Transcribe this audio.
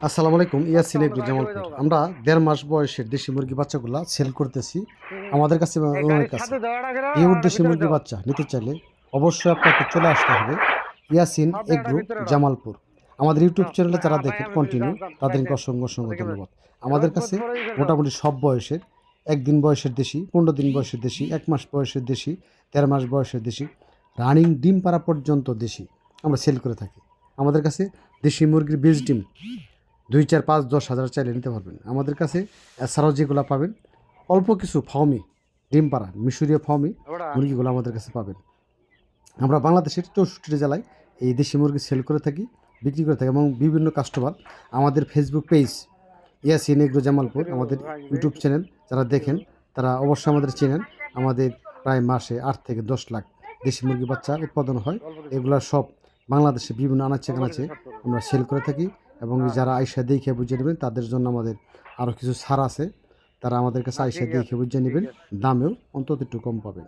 আসসালামু আলাইকুম, ইয়াসিন এগ্রো জামালপুর। আমরা ১.৫ মাস বয়সের দেশি মুরগি বাচ্চাগুলা সেল করতেছি। আমাদের কাছে অনেক আছে। এই দেশি মুরগি বাচ্চা নিতে চাইলে অবশ্যই আপনাকে চলে আসতে হবে ইয়াসিন এগ্রো জামালপুর। আমাদের ইউটিউব চ্যানেলে যারা দেখেন কন্টিনিউ, তাদেরকে অসংখ্য অসংখ্য ধন্যবাদ। আমাদের কাছে মোটামুটি সব বয়সের, ১ দিন বয়সের দেশি, ১৫ দিন বয়সের দেশি, ১ মাস বয়সের দেশি, ১৩ মাস বয়সের দেশি, রানিং ডিম পাড়া পর্যন্ত দেশি আমরা সেল করে থাকি। আমাদের কাছে দেশি মুরগির বীজ ডিম ২, ৪, ৫, ১০ হাজার চাইলে নিতে পারবেন। আমাদের কাছে এছাড়াও যেগুলো পাবেন, অল্প কিছু ফার্মি ডিম পাড়া মিশরীয় ফার্মি মুরগিগুলো আমাদের কাছে পাবেন। আমরা বাংলাদেশের ৬৪ জেলায় এই দেশি মুরগি সেল করে থাকি, বিক্রি করে থাকি, এবং বিভিন্ন কাস্টমার আমাদের Facebook page Yasin agro Jamalpur, আমাদের ইউটিউব চ্যানেল যারা দেখেন তারা অবশ্যই আমাদের চেনেন। আমাদের প্রায় মাসে ৮ থেকে ১০ লাখ দেশি মুরগি বাচ্চা উৎপাদন হয়। এগুলা সব বাংলাদেশে বিভিন্ন আনাচে কানাচে আমরা সেল করে থাকি, এবং যারা আইসা দেখে বুঝে নেবেন তাদের জন্য আমাদের আরও কিছু ছাড় আছে। তারা আমাদের কাছে আইসা দেখে বুঝে নেবেন, দামেও অন্তত একটু কম পাবেন।